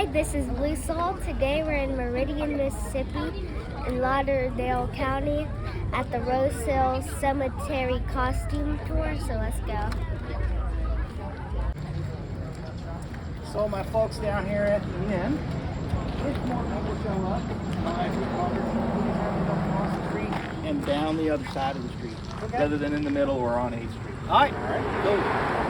Hi, this is Lucille. Today we're in Meridian, Mississippi, in Lauderdale County at the Rose Hill Cemetery costume tour, so let's go. So my folks down here at the end, there's more people show up. Across the street and down the other side of the street, rather than in the middle or on 8th Street. All right, go.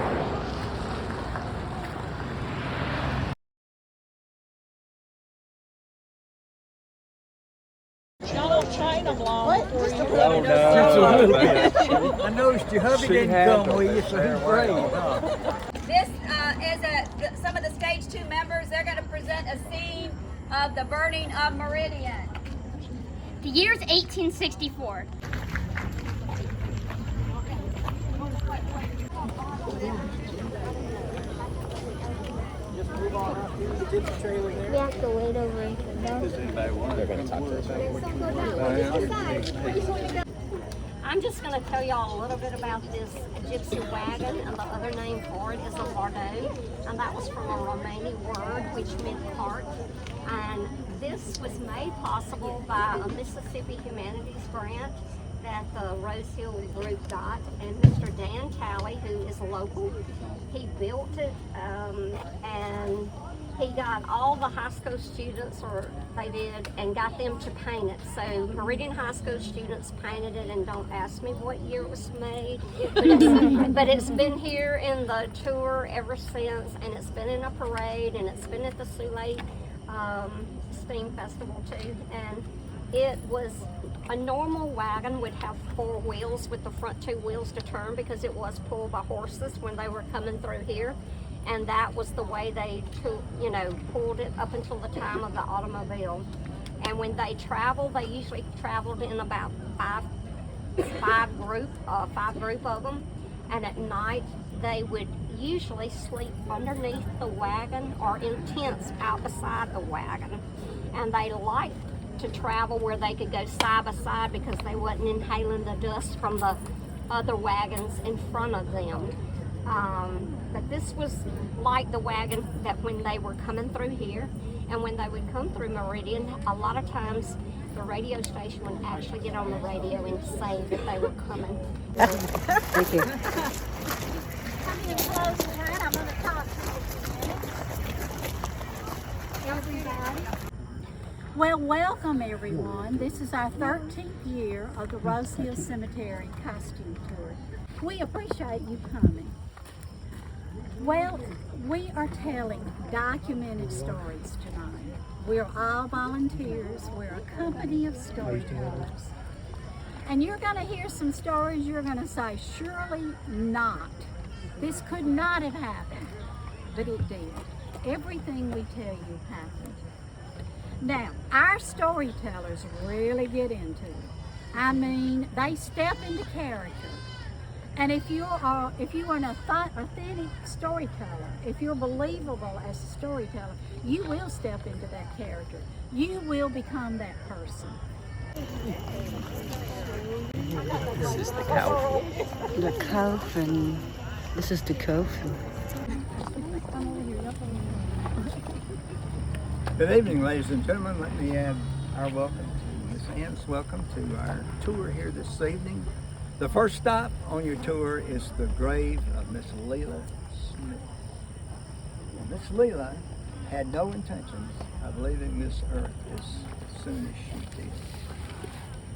China blonde for you. Oh, no. I noticed your hubby didn't come with you, so he's brave, huh? This is some of the Stage 2 members. They're going to present a scene of the burning of Meridian. The year's 1864. We have to wait over it. They're going to talk to us. I'm just going to tell y'all a little bit about this gypsy wagon, and the other name for it is a lardo, and that was from a Romani word which meant cart. And this was made possible by a Mississippi Humanities grant that the Rose Hill group got, and Mr. Dan Talley, who is local, he built it, and he got all the high school students, or they did, and got them to paint it. So Meridian High School students painted it, and don't ask me what year it was made, but it's been here in the tour ever since, and it's been in a parade, and it's been at the Soleil Steam Festival too. And it was a normal wagon would have 4 wheels with the front 2 wheels to turn, because it was pulled by horses when they were coming through here. And that was the way they, pulled it up until the time of the automobile. And when they traveled, they usually traveled in about five group of them. And at night, they would usually sleep underneath the wagon or in tents out beside the wagon. And they liked to travel where they could go side by side, because they wasn't inhaling the dust from the other wagons in front of them. But this was like the wagon that when they were coming through here, and when they would come through Meridian, a lot of times the radio station would actually get on the radio and say that they were coming. Thank you. Come in close, and I'm going to talk to you. Everybody. Well, welcome everyone. This is our 13th year of the Rose Hill Cemetery costume tour. We appreciate you coming. Well, we are telling documented stories tonight. We're all volunteers. We're a company of storytellers. And you're going to hear some stories you're going to say, surely not. This could not have happened. But it did. Everything we tell you happened. Now, our storytellers really get into it. I mean, they step into character. And if you are an authentic storyteller, if you're believable as a storyteller, you will step into that character. You will become that person. This is the coffin. The coffin. This is the coffin. Good evening, ladies and gentlemen. Let me add our welcome to Miss Ann's welcome to our tour here this evening. The first stop on your tour is the grave of Miss Leela Smith. Miss Leela had no intentions of leaving this earth as soon as she did.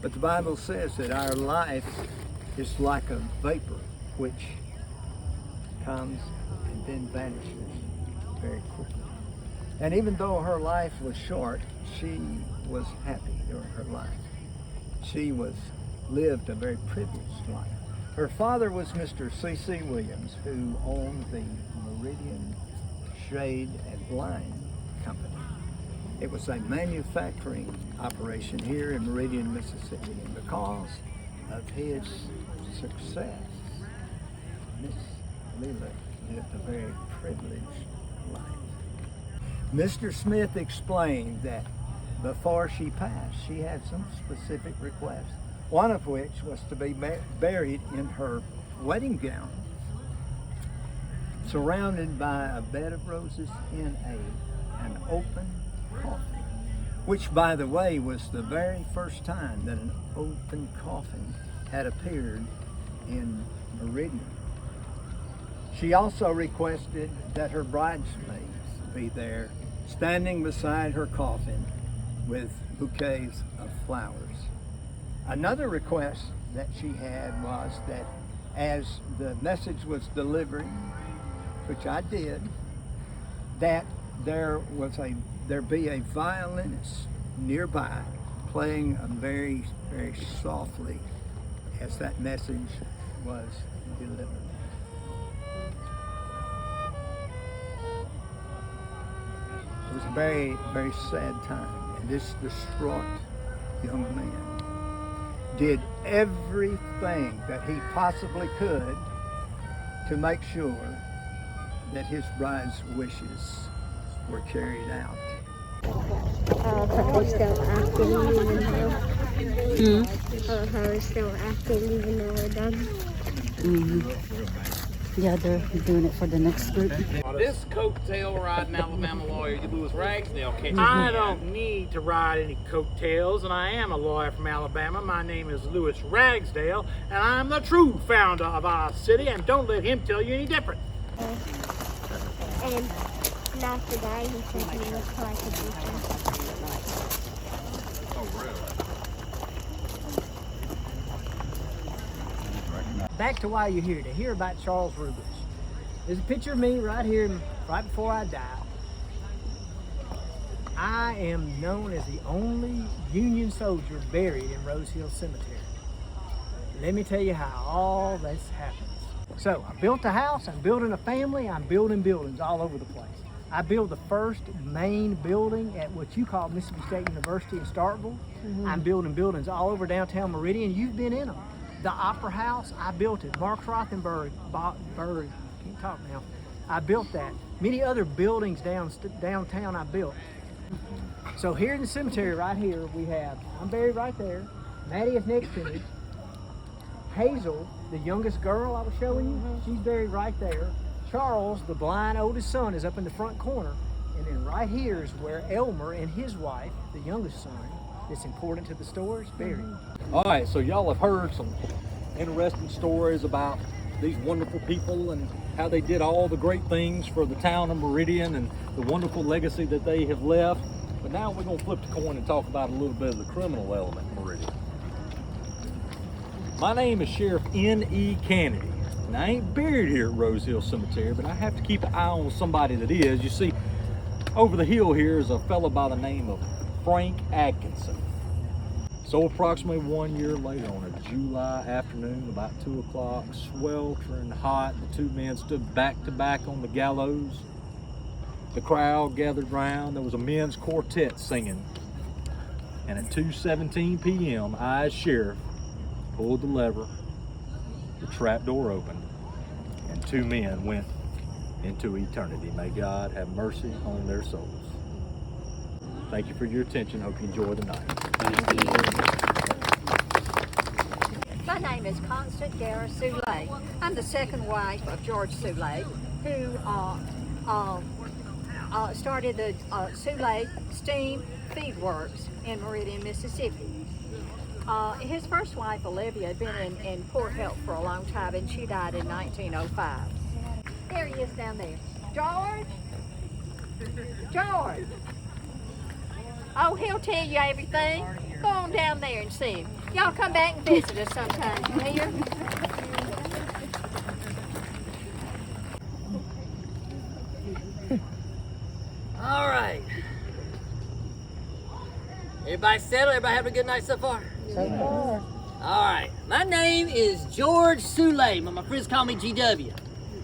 But the Bible says that our life is like a vapor which comes and then vanishes very quickly. And even though her life was short, she was happy during her life. She lived a very privileged life. Her father was Mr. C.C. Williams, who owned the Meridian Shade and Blind Company. It was a manufacturing operation here in Meridian, Mississippi, and because of his success, Miss Leela lived a very privileged life. Mr. Smith explained that before she passed, she had some specific requests, one of which was to be buried in her wedding gown, surrounded by a bed of roses in a an open coffin, which, by the way, was the very first time that an open coffin had appeared in Meridian. She also requested that her bridesmaids be there, standing beside her coffin with bouquets of flowers. Another request that she had was that as the message was delivered, which I did, that there be a violinist nearby playing very, very softly as that message was delivered. It was a very, very sad time, and this distraught young man did everything that he possibly could to make sure that his bride's wishes were carried out. But they're still acting even though. How they're still acting even though we're done. Yeah, they're doing it for the next group. This coattail riding Alabama lawyer, Louis Ragsdale, came. I don't need to ride any coattails, and I am a lawyer from Alabama. My name is Louis Ragsdale, and I'm the true founder of our city, and don't let him tell you any different. And not the guy who said he looks like a teacher. Back to why you're here, to hear about Charles Rubens. There's a picture of me right here, right before I died. I am known as the only Union soldier buried in Rose Hill Cemetery. Let me tell you how all this happens. So I built a house, I'm building a family, I'm building buildings all over the place. I built the first main building at what you call Mississippi State University in Starkville. I'm building buildings all over downtown Meridian. You've been in them. The Opera House, I built it. Mark Rothenberg, can't talk now. I built that. Many other buildings downtown I built. So here in the cemetery right here, we have, I'm buried right there. Maddie is next to me. Hazel, the youngest girl I was showing you, she's buried right there. Charles, the blind oldest son, is up in the front corner. And then right here is where Elmer and his wife, the youngest son, that's important to the story, is buried. All right, so y'all have heard some interesting stories about these wonderful people and how they did all the great things for the town of Meridian and the wonderful legacy that they have left. But now we're going to flip the coin and talk about a little bit of the criminal element in Meridian. My name is Sheriff N.E. Kennedy, and I ain't buried here at Rose Hill Cemetery, but I have to keep an eye on somebody that is. You see, over the hill here is a fellow by the name of Frank Atkinson. So approximately 1 year later, on a July afternoon, about 2 o'clock, sweltering hot, the two men stood back to back on the gallows. The crowd gathered round. There was a men's quartet singing. And at 2:17 p.m., I, as sheriff, pulled the lever, the trap door opened, and two men went into eternity. May God have mercy on their souls. Thank you for your attention. Hope you enjoy the night. My name is Constance Garra Soule. I'm the second wife of George Soule, who started the Soule Steam Feed Works in Meridian, Mississippi. His first wife, Olivia, had been in poor health for a long time, and she died in 1905. There he is down there. George? George! Oh, he'll tell you everything. Go on down there and see him. Y'all come back and visit us sometime, you hear? All right. Everybody settled? Everybody having a good night so far? So far. All right. My name is George Soule, but my friends call me GW.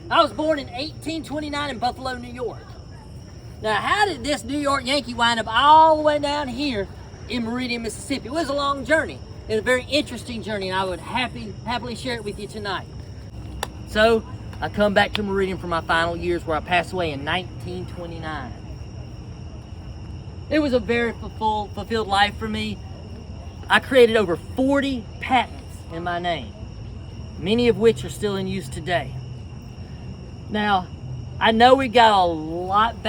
I was born in 1829 in Buffalo, New York. Now, how did this New York Yankee wind up all the way down here in Meridian, Mississippi? It was a long journey. It was a very interesting journey, and I would happily share it with you tonight. So, I come back to Meridian for my final years, where I passed away in 1929. It was a very fulfilled life for me. I created over 40 patents in my name, many of which are still in use today. Now, I know we got a lot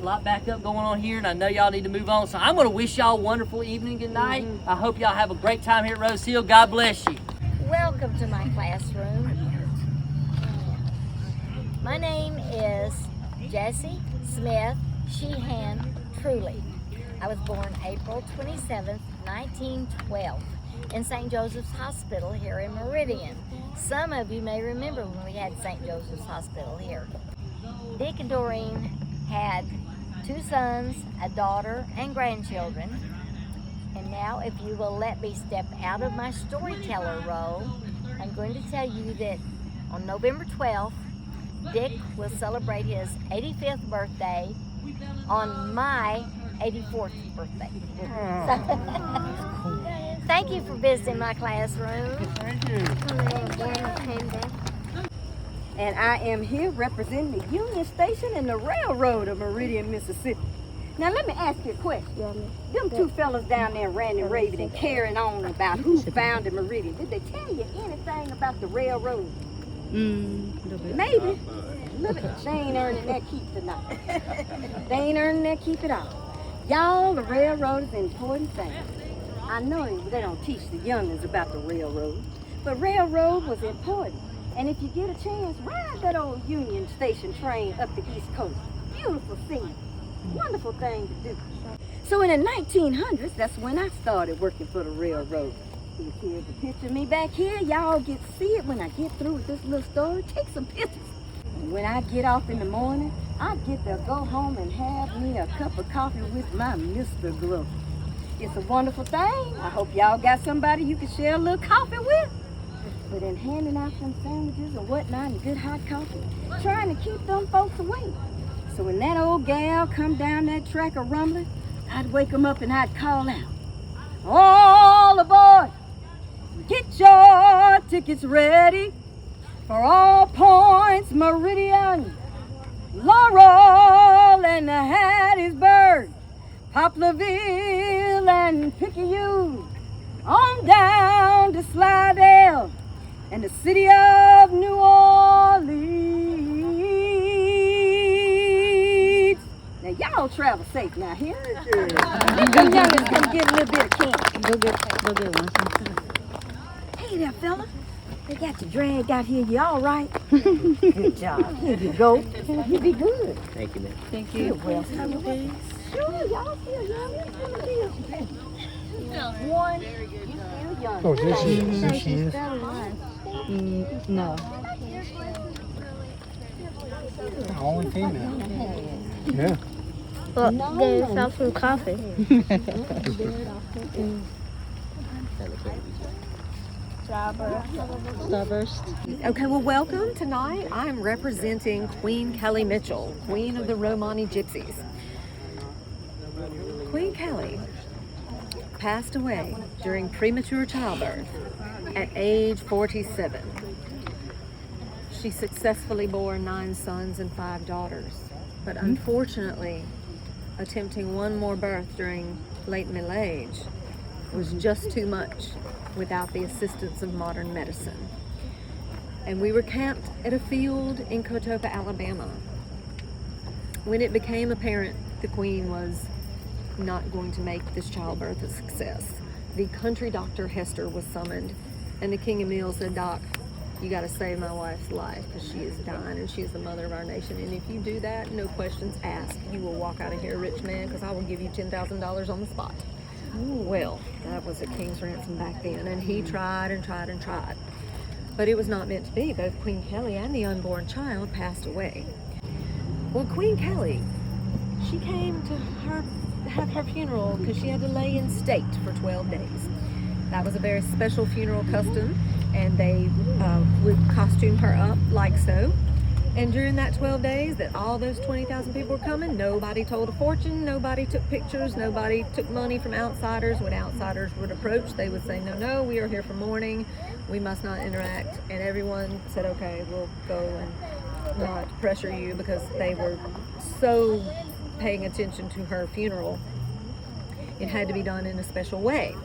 lot back up going on here, and I know y'all need to move on. So I'm going to wish y'all a wonderful evening, good night. I hope y'all have a great time here at Rose Hill. God bless you. Welcome to my classroom. My name is Jessie Smith Sheehan Truly. I was born April 27th, 1912 in St. Joseph's Hospital here in Meridian. Some of you may remember when we had St. Joseph's Hospital here. Dick and Doreen had 2 sons, a daughter, and grandchildren. And now, if you will let me step out of my storyteller role, I'm going to tell you that on November 12th, Dick will celebrate his 85th birthday on my 84th birthday. Thank you for visiting my classroom. Thank you. And I am here representing the Union Station and the Railroad of Meridian, Mississippi. Now let me ask you a question. Them 2 fellas down there ranting, raving, and carrying on about who founded Meridian, did they tell you anything about the railroad? Maybe. Look, they ain't earning their keep tonight. They ain't earning their keep at all. Y'all, the railroad is an important thing. I know they don't teach the youngins about the railroad, but railroad was important. And if you get a chance, ride that old Union Station train up the East Coast. Beautiful scene. Wonderful thing to do. So in the 1900s, that's when I started working for the railroad. You see the picture of me back here? Y'all get to see it when I get through with this little story. Take some pictures. And when I get off in the morning, I get to go home and have me a cup of coffee with my Mr. Glow. It's a wonderful thing. I hope y'all got somebody you can share a little coffee with. But in handing out some sandwiches and whatnot and good hot coffee, trying to keep them folks awake. So when that old gal come down that track of rumbling, I'd wake them up and I'd call out, all aboard, get your tickets ready for All Points, Meridian, Laurel and Hattiesburg, Poplarville and Picayune, on down to Slidell and the city of New Orleans. Now y'all travel safe now here. Them youngins come get a little bit of candy. Go get one. Hey there, fella. They got you dragged out here. You all right? Good job. Here you go. You be good. Thank you, man. Thank You're you. welcome. Sure, y'all still young. One, you still young. Oh, there she is. No. Only female. Yeah. Well, they fell from coffee. Starburst. Okay, well, welcome. Tonight I'm representing Queen Kelly Mitchell, Queen of the Romani Gypsies. Queen Kelly passed away during premature childbirth at age 47. She successfully bore 9 sons and 5 daughters, but unfortunately, attempting one more birth during late middle age was just too much without the assistance of modern medicine. And we were camped at a field in Kotoka, Alabama, when it became apparent the Queen was not going to make this childbirth a success. The country doctor Hester was summoned, and the King Emil said, "Doc, you got to save my wife's life because she is dying and she is the mother of our nation. And if you do that, no questions asked, you will walk out of here a rich man because I will give you $10,000 on the spot." Well, that was a king's ransom back then, and he tried and tried and tried. But it was not meant to be. Both Queen Kelly and the unborn child passed away. Well, Queen Kelly, she came to have her funeral because she had to lay in state for 12 days. That was a very special funeral custom, and they would costume her up like so. And during that 12 days that all those 20,000 people were coming, nobody told a fortune, nobody took pictures, nobody took money from outsiders. When outsiders would approach, they would say, no, we are here for mourning, we must not interact. And everyone said, okay, we'll go and not pressure you, because they were so paying attention to her funeral. It had to be done in a special way.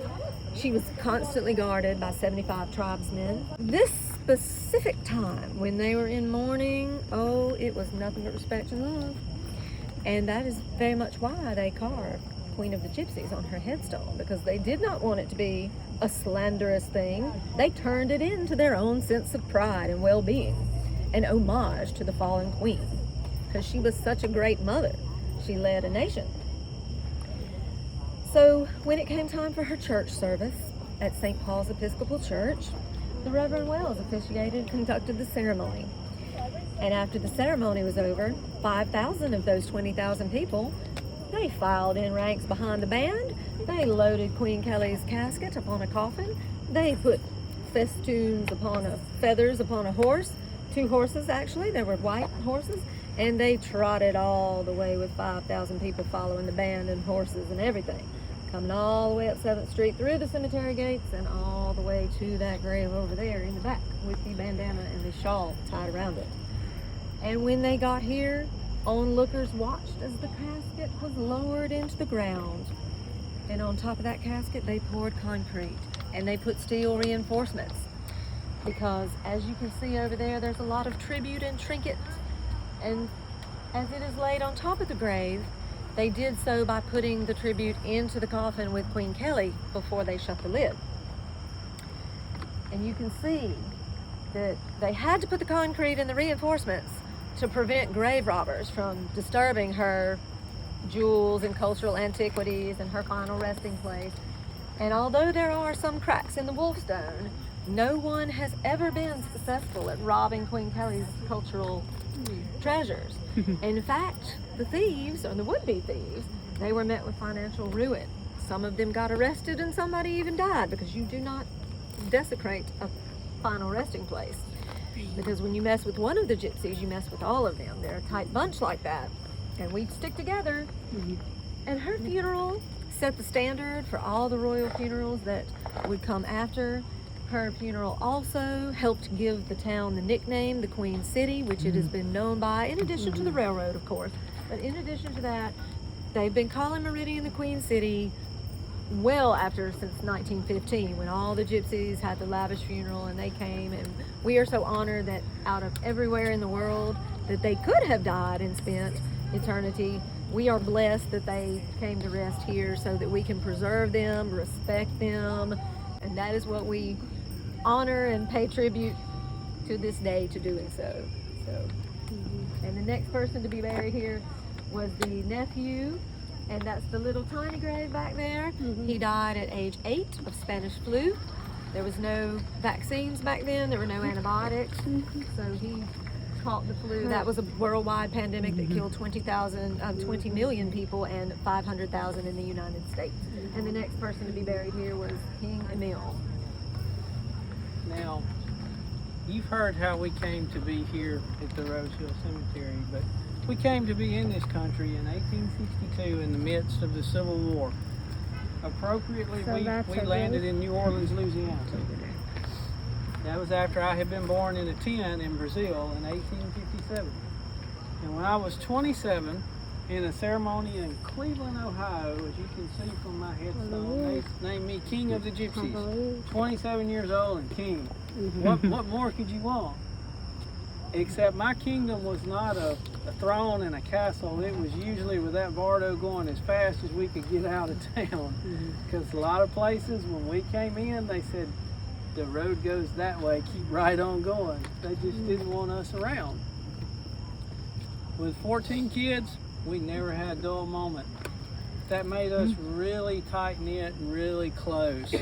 She was constantly guarded by 75 tribesmen. This specific time when they were in mourning, oh, it was nothing but respect and love. And that is very much why they carved Queen of the Gypsies on her headstone, because they did not want it to be a slanderous thing. They turned it into their own sense of pride and well-being, an homage to the fallen queen, because she was such a great mother. She led a nation. So when it came time for her church service at St. Paul's Episcopal Church, the Reverend Wells officiated and conducted the ceremony. And after the ceremony was over, 5,000 of those 20,000 people, they filed in ranks behind the band. They loaded Queen Kelly's casket upon a coffin. They put festoons feathers upon a horse, 2 horses actually, they were white horses, and they trotted all the way with 5,000 people following the band and horses and everything, coming all the way up 7th Street through the cemetery gates and all the way to that grave over there in the back with the bandana and the shawl tied around it. And when they got here, onlookers watched as the casket was lowered into the ground. And on top of that casket, they poured concrete and they put steel reinforcements. Because as you can see over there, there's a lot of tribute and trinkets. And as it is laid on top of the grave, they did so by putting the tribute into the coffin with Queen Kelly before they shut the lid. And you can see that they had to put the concrete and the reinforcements to prevent grave robbers from disturbing her jewels and cultural antiquities and her final resting place. And although there are some cracks in the wolfstone, no one has ever been successful at robbing Queen Kelly's cultural treasures. In fact, the thieves, or the would-be thieves, they were met with financial ruin. Some of them got arrested and somebody even died, because you do not desecrate a final resting place. Because when you mess with one of the gypsies, you mess with all of them. They're a tight bunch like that, and we stick together. And her funeral set the standard for all the royal funerals that would come after. Her funeral also helped give the town the nickname, the Queen City, which it has been known by, in addition to the railroad, of course. But in addition to that, they've been calling Meridian the Queen City well after, since 1915, when all the gypsies had the lavish funeral and they came. And we are so honored that out of everywhere in the world that they could have died and spent eternity, we are blessed that they came to rest here so that we can preserve them, respect them, and that is what we honor and pay tribute to this day to doing so. And the next person to be buried here was the nephew, and that's the little tiny grave back there. He died at age 8 of Spanish flu. There was no vaccines back then, there were no antibiotics, so he caught the flu. That was a worldwide pandemic that killed 20 million people and 500,000 in the United States. And the next person to be buried here was King Emil. Now, you've heard how we came to be here at the Rose Hill Cemetery, but we came to be in this country in 1862 in the midst of the Civil War. Appropriately, we landed in New Orleans, Louisiana. That was after I had been born in a tent in Brazil in 1857. And when I was 27, in a ceremony in Cleveland, Ohio, as you can see from my headstone, they named me King of the Gypsies. 27 years old and king. What more could you want? Except my kingdom was not a throne and a castle. It was usually with that Bardo going as fast as we could get out of town. Because a lot of places, when we came in, they said, the road goes that way, keep right on going. They just didn't want us around. With 14 kids, we never had a dull moment. That made us really tight-knit and really close,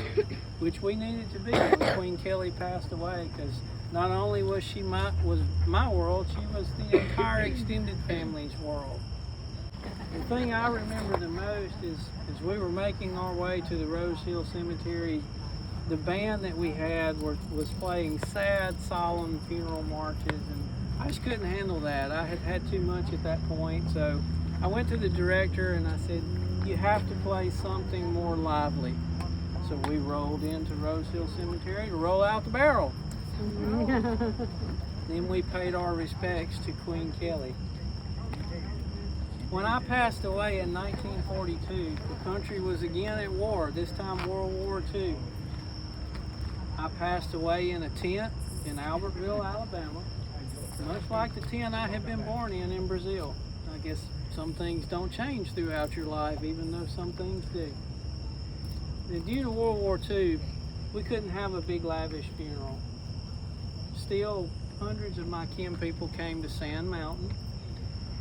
which we needed to be when Queen Kelly passed away, because not only was she my world, she was the entire extended family's world. The thing I remember the most is as we were making our way to the Rose Hill Cemetery, the band that we had was playing sad, solemn funeral marches, and I just couldn't handle that. I had had too much at that point, so I went to the director and I said, you have to play something more lively. So we rolled into Rose Hill Cemetery to roll out the barrel. Then we paid our respects to Queen Kelly. When I passed away in 1942, the country was again at war, this time World War II. I passed away in a tent in Albertville, Alabama, much like the tent I had been born in Brazil. I guess some things don't change throughout your life, even though some things do. And during World War II, we couldn't have a big lavish funeral. Still, hundreds of my kin people came to Sand Mountain.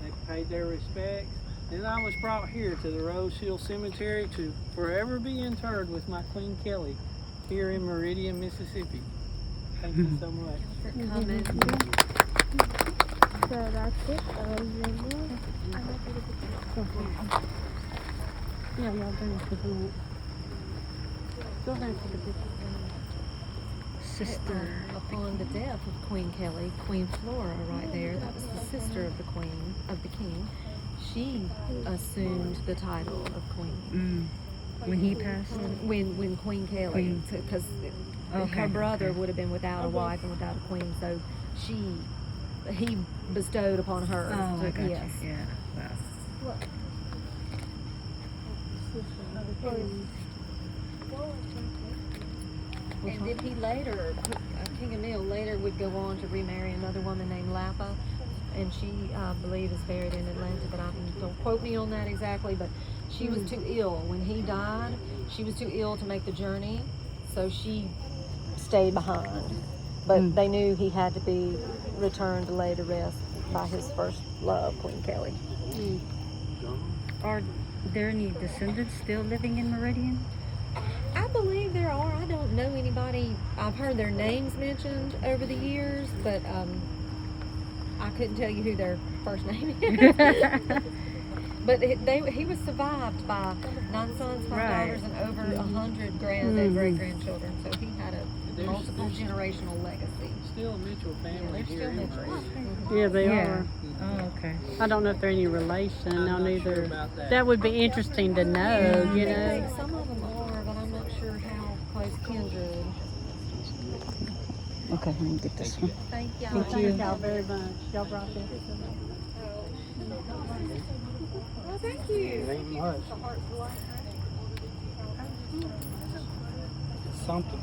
They paid their respects. And I was brought here to the Rose Hill Cemetery to forever be interred with my Queen Kelly here in Meridian, Mississippi. Thank you so much. For coming. So that's it. Yeah, y'all done for the minute. Go ahead and take a picture. Sister. Upon the death of Queen Kelly, Queen Flora right there, that was the sister of the Queen, of the King. She assumed the title of Queen. When he passed? When Queen Kelly, because her brother would have been without a wife and without a queen, so he bestowed upon her. Oh, I got yes. you. Yeah. Wow. And then he later, King Emil later would go on to remarry another woman named Lapa, and she, I believe, is buried in Atlanta, but don't quote me on that exactly, but she was too ill. When he died, she was too ill to make the journey, so she stayed behind. But they knew he had to be returned to lay to rest by his first love, Queen Kelly. Are there any descendants still living in Meridian? I believe there are. I don't know anybody. I've heard their names mentioned over the years, but I couldn't tell you who their first name is. But he was survived by 9 sons, 5 daughters, and over 100 grand and great-grandchildren. So he had a multiple generational legacy. Still a Mitchell family here in Meridian. Yeah, they are. Oh, okay. I don't know if they're any relation. I don't either. That would be interesting to know, you I know. think some of them are, but I'm not sure how close kindred. Okay, let me get this one. Thank y'all. Thank you. Thank y'all very much. Y'all brought this. Well, thank you. Ain't much. Something.